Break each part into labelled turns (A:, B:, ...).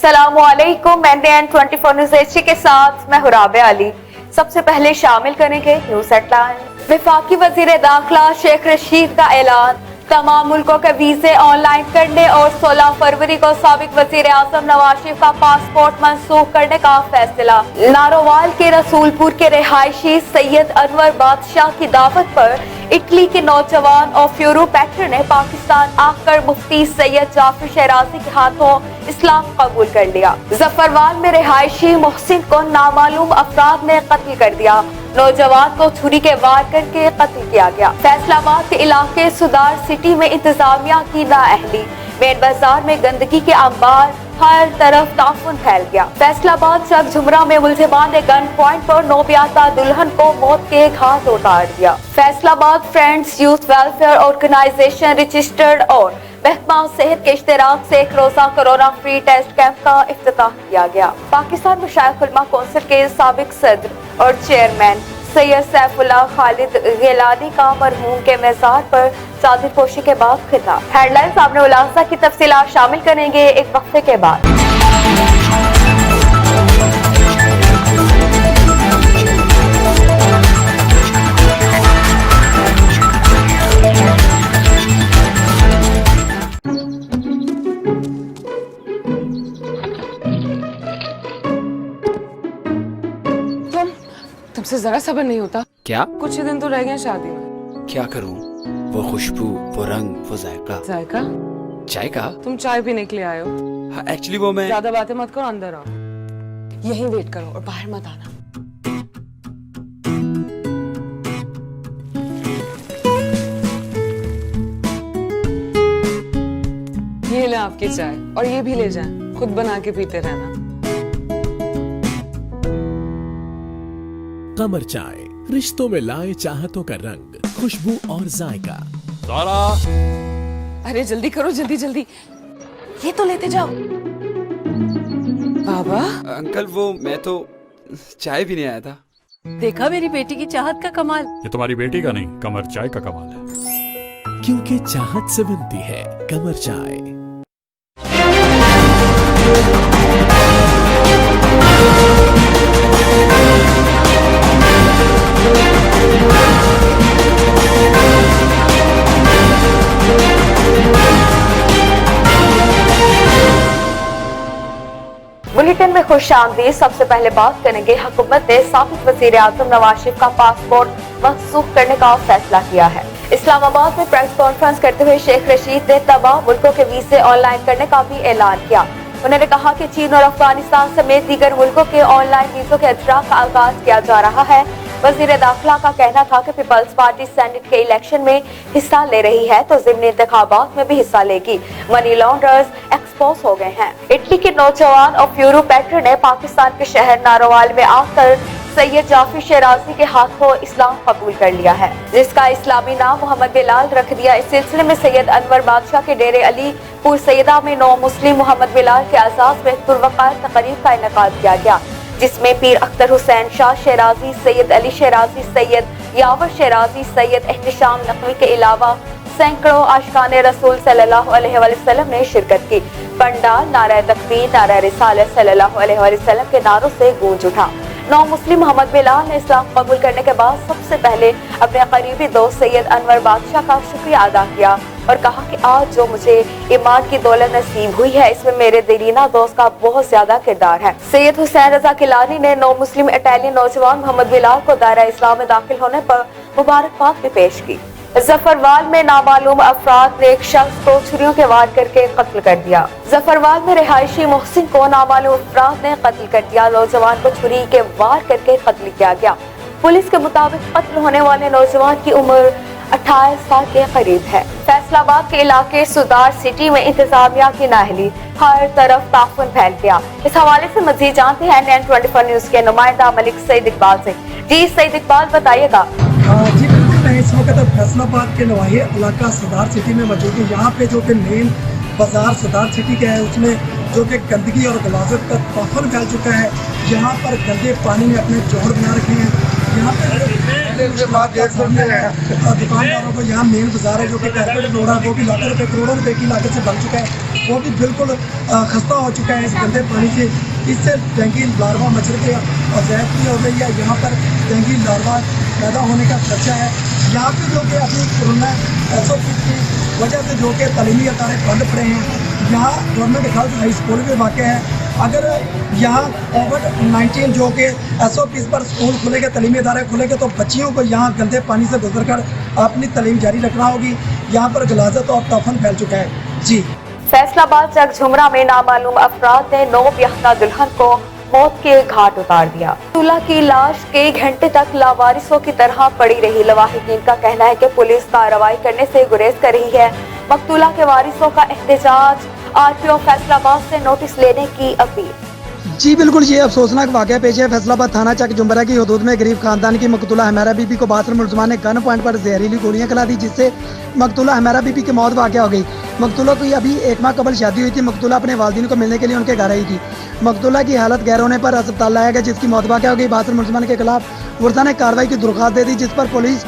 A: अस्सलामुअलैकुम। NN24 news Asia के साथ मैं हुराबे अली। सबसे पहले शामिल करेंगे न्यूज़ हेडलाइन। वफाकी वजीर दाखिला शेख रशीद का ऐलान, तमाम मुल्कों के वीजे ऑनलाइन करने और 16 फरवरी को साबिक वजीर आजम नवाज शरीफ का पासपोर्ट मंसूख करने का फैसला। नारोवाल के रसूलपुर के रिहायशी सैयद अनवर बादशाह की दावत पर इटली के नौजवान और फ्यूरो पैक्टर ने पाकिस्तान आकर मुफ्ती सैयद जाफर शराजी के हाथों इस्लाम कबूल कर लिया। जफरवाल में रिहायशी मोहसिन को नामालूम अफराद ने कत्ल कर दिया। नौजवान को छुरी के वार करके कत्ल किया गया। फैसलाबाद के इलाके सुधार सिटी में इंतजामिया की नाअहली, मेन बाजार में गंदगी के अंबार, हर तरफ ताफुन फैल गया। फैसलाबाद चक झुमरा में मुलजिमान ने गन पॉइंट पर नौबियाता दुल्हन को मौत के घाट उतार दिया। Faisalabad friends youth welfare organisation registered और महकमा सेहत के इश्तिराक से एक रोजा कोरोना फ्री टेस्ट कैंप का इफ्तिताह किया गया। पाकिस्तान मशाइख उलमा कौंसिल के साबिक सदर और चेयरमैन सैयद सैफुल्लाह खालिद गिलानी का मरहूम के मज़ार पर चादर पोशी के बाद खिताब। हेडलाइंस आपने उलासा की तफसीलात शामिल करेंगे एक वक्फे के बाद।
B: तुमसे जरा सब्र नहीं होता
C: क्या?
B: कुछ ही दिन तो रह गए शादी में।
C: क्या करूं? वो खुशबू, वो रंग, वो जायका।
B: जायका?
C: चाय का?
B: तुम चाय पीने के लिए आए हो?
C: हाँ, एक्चुअली वो मैं
B: ज्यादा बातें मत करो, अंदर आओ। यहीं वेट करो और बाहर मत आना। ये ले आपकी चाय और ये भी ले जाएं, खुद बना के पीते रहना।
D: कमर चाय, रिश्तों में लाए चाहतों का रंग, खुशबू और जायका।
B: अरे जल्दी करो, जल्दी जल्दी, ये तो लेते जाओ। बाबा
C: अंकल, वो मैं तो चाय पीने आया था।
E: देखा मेरी बेटी की चाहत का कमाल।
F: ये तुम्हारी बेटी का नहीं, कमर चाय का कमाल है।
D: क्योंकि चाहत से बनती है कमर चाय।
A: बुलेटिन में खुश आमदीद। सबसे पहले बात करेंगे, हुकूमत ने साबिक वजीर आजम नवाज शरीफ का पासपोर्ट मंसूख करने का फैसला किया है। इस्लामाबाद में प्रेस कॉन्फ्रेंस करते हुए शेख रशीद ने तमाम मुल्कों के वीजे ऑनलाइन करने का भी ऐलान किया। उन्होंने कहा कि चीन और अफगानिस्तान समेत दीगर मुल्कों के ऑनलाइन वीजों के इजरा का आगाज किया जा रहा है। वजीर दाखिला का कहना था कि पीपल्स पार्टी सेनेट के इलेक्शन में हिस्सा ले रही है तो ज़िमनी इंतखाबात में भी हिस्सा लेगी। मनी लॉन्डर्स एक्सपोज हो गए हैं। इटली के नौजवान और फ्यूरो पैक्टर ने पाकिस्तान के शहर नारोवाल में आकर सैयद जाफर शराजी के हाथों इस्लाम कबूल कर लिया है, जिसका इस्लामी नाम मोहम्मद बिलाल रख दिया। इस सिलसिले में सैयद अनवर बादशाह के डेरे अलीपुर सैयदा में नौ मुस्लिम मोहम्मद बिलाल के एजाज में पुरवकार तकरीब का इनेकाद किया गया, जिसमें पीर अख्तर हुसैन शाह शराजी, सैयद अली शराजी, सैयद यावर शराजी, सैयद एहतशाम नकवी के अलावा सैकड़ों आशिकाने रसूल सल्लल्लाहु अलैहि वसल्लम ने शिरकत की। पंडाल नारा तकबीर, नारा रिसालत सल्लल्लाहु अलैहि वसल्लम के नारों से गूंज उठा। नौ मुस्लिम मोहम्मद बिलाल ने इस्लाम कबूल करने के बाद सबसे पहले अपने करीबी दोस्त सैयद अनवर बादशाह का शुक्रिया अदा किया और कहा कि आज जो मुझे ईमान की दौलत नसीब हुई है, इसमें मेरे दरीना दोस्त का बहुत ज्यादा किरदार है। सैयद हुसैन रजा किलानी ने नौ मुस्लिम इटालियन नौजवान मोहम्मद बिलाल को दायरा इस्लाम में दाखिल होने पर मुबारकबाद भी पेश की। जफरवाल में नामालूम अफराद ने एक शख्स को छुरियों के वार करके कत्ल कर दिया। जफरवाल में रिहायशी मोहसिन को नामालूम अफराद ने कत्ल कर दिया। नौजवान को छुरी के वार करके कत्ल किया गया। पुलिस के मुताबिक कत्ल होने वाले नौजवान की उम्र 28 साल के करीब है। फैसलाबाद के इलाके सुधार सिटी में इंतजामिया की नाअहली, हर तरफ ताफुन फैल गया। इस हवाले से मजीद जानते हैं NN24 न्यूज के नुमाइंदा मलिक सईद इकबाल से। जी सईद इकबाल, बताइएगा।
G: जी बिल्कुल, मैं इस वक्त फैसलाबाद के नवाही इलाका सुधार सिटी में मौजूद हूँ। यहाँ पे जो कि मेन बाजार सुधार सिटी का है, उसमें जो कि गंदगी और गलाजत का ताफुन फैल चुका है। यहाँ पर गंदे पानी में अपने जोहर बना रखे हैं। यहाँ पे दुकानदारों को यहाँ मेन बाजार है जो कि कारपेट रोड़ा वो भी लाखों रुपए करोड़ों रुपए की लागत से बन चुका है, वो भी बिल्कुल खस्ता हो चुका है इस गंदे पानी से। इससे डेंगू लार्वा मच्छर के अजैबी हो गई है, यहाँ पर डेंगू लार्वा पैदा होने का खर्चा है। यहाँ पे जो कि अभी कोरोना SOP की वजह से जो कि तालीमी अदारे बंद पड़े हैं, यहाँ गवर्नमेंट गर्ल्स हाई स्कूल भी वाक़ है। अगर यहाँ कोविड-19 जो कि SOP पर स्कूल खुलेंगे, तालीमी इदारे खुलेंगे, तो बच्चियों को यहाँ गंदे पानी से गुजर कर अपनी तालीम जारी रखना होगी। यहाँ पर गलाजत और तफन फैल चुका है। जी।
A: फैसलाबाद चक झुमरा में नामालूम अफराद ने 9 ब्याहता दुल्हन को मौत के घाट उतार दिया। मकतूला की लाश कई घंटे तक लावारिसों की तरह पड़ी रही। लवाहिकीन का कहना है कि पुलिस कार्रवाई करने से गुरेज कर रही है। मकतूला के वारिसों का एहतजाज, RPO फैसलाबाद से नोटिस लेने की अपील।
H: जी बिल्कुल, ये अफसोसनाक वाक़या पेश है। फैसलाबाद थाना चक जुम्बरा की हदूद में गरीब खानदान की मकतूला हमारा बीबी को बासर मुलजमान ने गन पॉइंट पर जहरीली गोलियां खिला दी, जिससे मकतूला हमारा बीबी की मौत वाक़या हो गई। मकतूला की अभी 1 माह कबल शादी हुई थी। मकतूला अपने वालिदैन को मिलने के लिए उनके घर आई थी। मकतूला की हालत गैर होने पर अस्पताल लाया गया, जिसकी मौत वाक़या हो गई। बासर मुलजमान के खिलाफ वर्षा ने कार्रवाई की दरख्वास्त दे दी, जिस पर पुलिस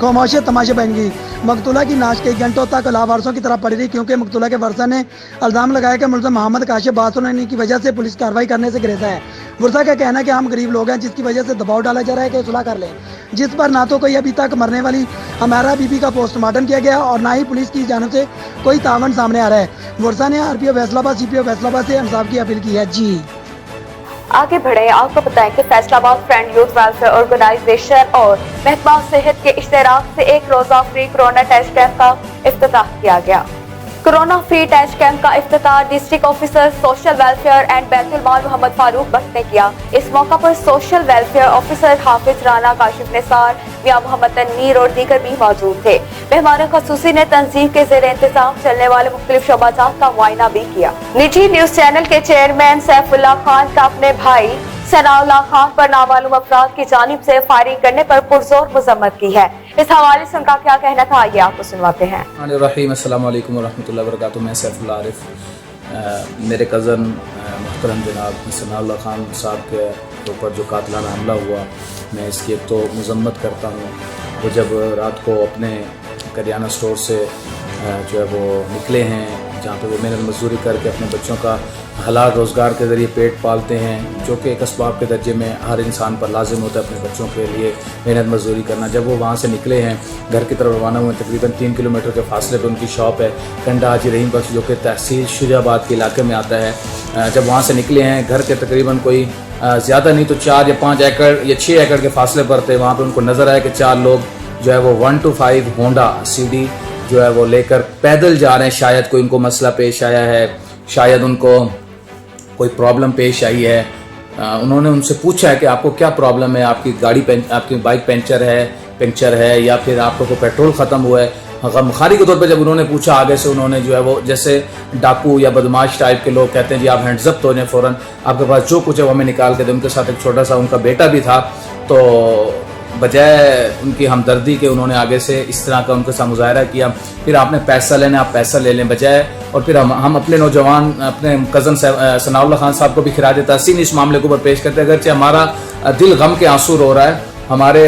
H: खामोश तमाशा बन गई। मकतूला की लाश कई घंटों तक लावारसों की तरफ पड़ी रही, क्योंकि मकतूला के वर्षा ने इल्ज़ाम लगाया कि मुलज़िम मोहम्मद काशिफ बासुर की वजह से पुलिस कार्रवाई करने से गिरता है। वर्षा का कहना है कि हम गरीब लोग हैं, जिसकी वजह से दबाव डाला जा रहा है कि सुलह कर लें, जिस पर ना तो कोई अभी तक मरने वाली हमारा बीबी का पोस्टमार्टम किया गया और ना ही पुलिस की जानिब से कोई तावन सामने आ रहा है। वर्षा ने RPO फैसलाबाद CPO फैसलाबाद से इंसाफ की अपील की है। जी
A: आगे बढ़े, आपको बताएं कि Faisalabad friend youth welfare organisation और महकमा सेहत के इश्तराक से एक रोजा फ्री कोरोना टेस्ट कैंप का इफ्तिताह किया गया। कोरोना फ्री टेस्ट कैंप का इफ्तिताह district officer social welfare and Baitul Maal Mohammad Farooq Bakhsh ने किया। इस मौका पर social welfare officer Hafiz Rana, Kashif Nisar, Mian Mohammad Tanveer और दीगर भी मौजूद थे। मेहमान खसूसी ने तंजीम के ज़ेर इंतजाम चलने वाले मुख्तलिफ शोबाजात का मुआयना भी किया। निजी न्यूज चैनल के चेयरमैन सैफुल्लाह खान का अपने भाई सनाउल्लाह खान पर नामालूम अफराद की जानिब से फायरिंग करने पर पुरजोर मजम्मत की है। इस हवाले से उनका क्या कहना था, ये आपको सुनवाते हैं।
I: अस्सलाम वालेकुम वरहमतुल्लाहि वबरकातुहू। मैं सैफुल्लाह आरिफ, मेरे कज़न मुहतरम जनाब सनाउल्लाह खान साहब के ऊपर जो कातिलाना हमला हुआ, मैं इसकी एक तो मजम्मत करता हूँ। वो जब रात को अपने करियाना स्टोर से जो है वो निकले हैं, जहाँ पे वो मेहनत मजदूरी करके अपने बच्चों का हलाल रोज़गार के ज़रिए पेट पालते हैं, जो कि एक असबाब के दर्जे में हर इंसान पर लाजिम होता है अपने बच्चों के लिए मेहनत मजदूरी करना। जब वो वहाँ से निकले हैं, घर की तरफ रवाना हुए, तकरीबन 3 किलोमीटर के फासले पर उनकी शॉप है, कंडा हाजी रहीम बख्श, जो कि तहसील शुजाबाद के इलाके में आता है। जब वहाँ से निकले हैं, घर के तकरीबन कोई ज़्यादा नहीं तो 4 या 5 एकड़ या 6 एकड़ के फासले पर थे। वहाँ पर उनको नज़र आया कि 4 लोग जो है वो 125 होंडा CD जो है वो लेकर पैदल जा रहे हैं। शायद कोई उनको मसला पेश आया है, शायद उनको कोई प्रॉब्लम पेश आई है। उन्होंने उनसे पूछा है कि आपको क्या प्रॉब्लम है, आपकी आपकी बाइक पंचर है या फिर आपको कोई पेट्रोल ख़त्म हुआ है। गमखारी के तौर पर जब उन्होंने पूछा, आगे से उन्होंने जो है वो जैसे डाकू या बदमाश टाइप के लोग कहते हैं जी आप हैंड्स अप हो जाए, फ़ौरन आपके पास जो कुछ है वो हमें निकाल के दे। उनके साथ एक छोटा सा उनका बेटा भी था, तो बजाय उनकी हमदर्दी के उन्होंने आगे से इस तरह का उनके साथ मुजाहरा किया। फिर आपने पैसा लेना, आप पैसा ले लें बजाय, और फिर हम अपने नौजवान अपने कज़न सनाउल्लाह खान साहब को भी खिराज तहसीन इस मामले के ऊपर पेश करते हैं। अगरचे हमारा दिल गम के आंसू रो रहा है, हमारे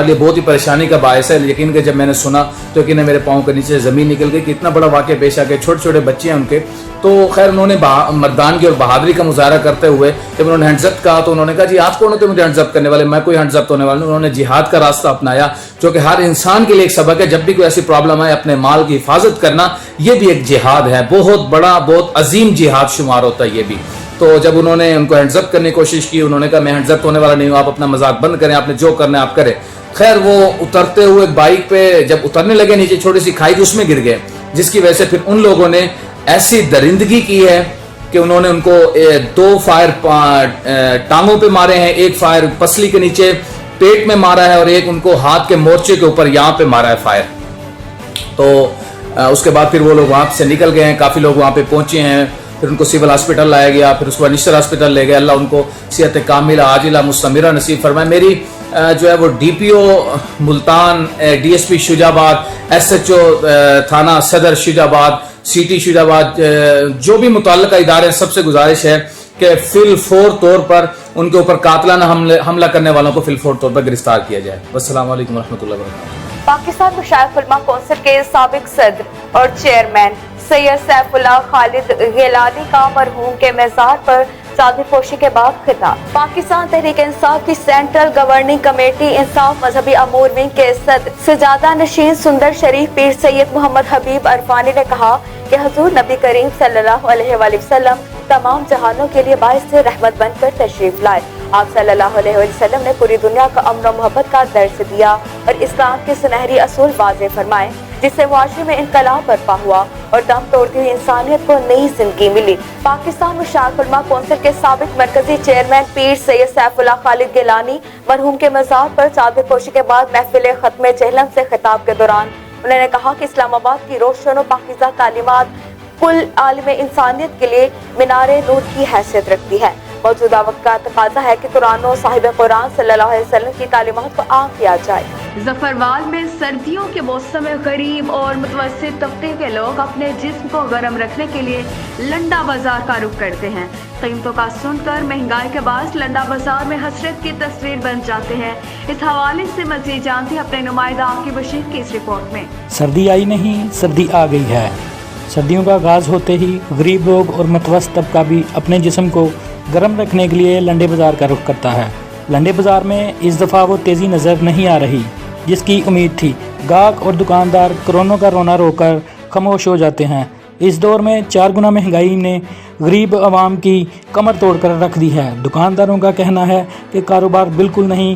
I: लिए बहुत ही परेशानी का बायस है। यकीन कि जब मैंने सुना तो यकीन मेरे पाँव के नीचे ज़मीन निकल गई कि इतना बड़ा वाक़या पेश आ गया। छोटे छोटे बच्चे हैं उनके, तो खैर उन्होंने मर्दानगी और बहादुरी का मुजाहरा करते हुए जब उन्होंने हैंड्सअप कहा तो उन्होंने कहा जी आप कौन होते मुझे हैंड्सअप करने वाले, मैं कोई हैंड्सअप होने वाला नहीं। उन्होंने जिहाद का रास्ता अपनाया, जो कि हर इंसान के लिए एक सबक है। जब भी कोई ऐसी प्रॉब्लम आए, अपने माल की हिफाजत करना, ये भी एक जिहाद है, बहुत बड़ा बहुत अजीम जिहाद शुमार होता है ये भी। तो जब उन्होंने उनको हैंड्सअप करने की कोशिश की, उन्होंने कहा मैं हैंड्सअप होने वाला नहीं हूँ, आप अपना मजाक बंद करें, आपने जो करना है आप करें। खैर वो उतरते हुए बाइक पे जब उतरने लगे नीचे छोटी सी खाई थी उसमें गिर गए, जिसकी वजह से फिर उन लोगों ने ऐसी दरिंदगी की है कि उन्होंने उनको 2 फायर टांगों पे मारे हैं, 1 फायर पसली के नीचे पेट में मारा है और एक उनको हाथ के मोर्चे के ऊपर यहाँ पे मारा है फायर। तो उसके बाद फिर वो लोग वहाँ से निकल गए हैं, काफ़ी लोग वहाँ पे पहुँचे हैं, फिर उनको सिविल हॉस्पिटल लाया गया, फिर उसके बाद निश्चर हॉस्पिटल ले गए। अल्लाह उनको सेहत कामिला आजिला मुस्तमिरा नसीब फरमाए। मेरी जो है वो DPO Multan, DSP Shujabad, SHO थाना सदर शुजाबाद, CT शुजाबाद, जो भी मुतल्लिका इदारे, सबसे गुजारिश है कि फिल फोर तौर पर उनके ऊपर कातलाना हमला करने वालों को फिलफोर तौर पर गिरफ्तार किया जाए। वस्सलाम वालेकुम रहमतुल्लाहि व बरकातुहू।
A: पाकिस्तान मुशाइख उलमा कौंसिल के साबिक सदर और चेयरमैन सैयद सैफुल्लाह खालिद गिलानी का मरहूम के मज़ार पर चादर पोशी के बाद खिताब। पाकिस्तान तहरीक इंसाफ की सेंट्रल गवर्निंग कमेटी इंसाफ मजहबी अमूर विंग के सदर सजादा नशीन सुंदर शरीफ पीर सैयद मोहम्मद हबीब अरफानी ने कहा कि हुजूर नबी करीम सल्लल्लाहु अलैहि वसल्लम तमाम जहानों के लिए बाइस से रहमत बनकर तशरीफ लाए। आप सल्लल्लाहु अलैहि वसल्लम ने पूरी दुनिया को अमन और मोहब्बत का दर्स दिया और इस्लाम के सुनहरी असूल वाज़े फरमाए, जिससे मुआशरे में इनकलाब बर्पा हुआ और दम तोड़ती हुई इंसानियत को नई जिंदगी मिली। पाकिस्तान मुशाइख उलमा कौंसिल के साबिक मरकजी चेयरमैन पीर सैयद सैफुल्लाह खालिद गिलानी मरहूम के मज़ार पर चादर पोशी के बाद महफिल खत्म जहलम से खिताब के दौरान उन्होंने कहा कि इस्लामाबाद की रोशन और पाकीज़ा तालीमात कुल आलम इंसानियत के लिए मीनारे नूर की हैसियत रखती है। मौजूदा वक्त का तकाजा है कि कुरान और साहिब कुरान सल्लल्लाहु अलैहि वसल्लम की तालीमात को आम किया जाए।
J: जफरवाल में सर्दियों के मौसम में गरीब और मुतवस्सित तबके के लोग अपने जिस्म को गर्म रखने के लिए लंडा बाजार का रुख करते हैं। कीमतों का सुनकर महंगाई के बाद लंडा बाजार में हसरत की तस्वीर बन जाते हैं। इस हवाले से मजीद जानते अपने नुमाइंदा आकिब बशीर की इस रिपोर्ट में।
K: सर्दी आई नहीं, सर्दी आ गई है। सर्दियों का आगाज़ होते ही गरीब लोग और मुतवस्सित तबका भी अपने जिस्म को गर्म रखने के लिए लंडे बाज़ार का रुख करता है। लंडे बाज़ार में इस दफ़ा वो तेज़ी नज़र नहीं आ रही जिसकी उम्मीद थी। गाहक और दुकानदार कोरोना का रोना रोकर खामोश हो जाते हैं। इस दौर में 4 गुना महंगाई ने गरीब आवाम की कमर तोड़ कर रख दी है। दुकानदारों का कहना है कि कारोबार बिल्कुल नहीं,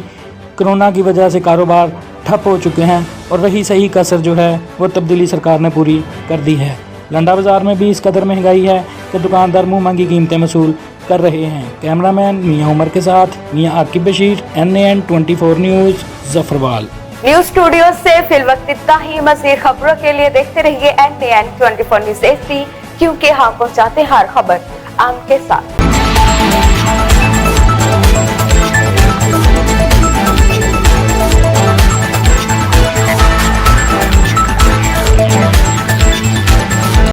K: कोरोना की वजह से कारोबार ठप हो चुके हैं और वही सही कसर जो है वो तब्दीली सरकार ने पूरी कर दी है। लंडा बाज़ार में भी इस कदर महंगाई है कि दुकानदार मुँह मांगी कीमतें वसूल कर रहे हैं। कैमरामैन मियां उमर के साथ Mian Aqib Bashir, NAN 24 news, Zafarwal.
A: News studio से फिलवक्त इतना ही। मज़ीद खबरों के लिए देखते रहिए NAN 24 न्यूज़ HD, क्योंकि हम पहुंचाते हर खबर आपके साथ।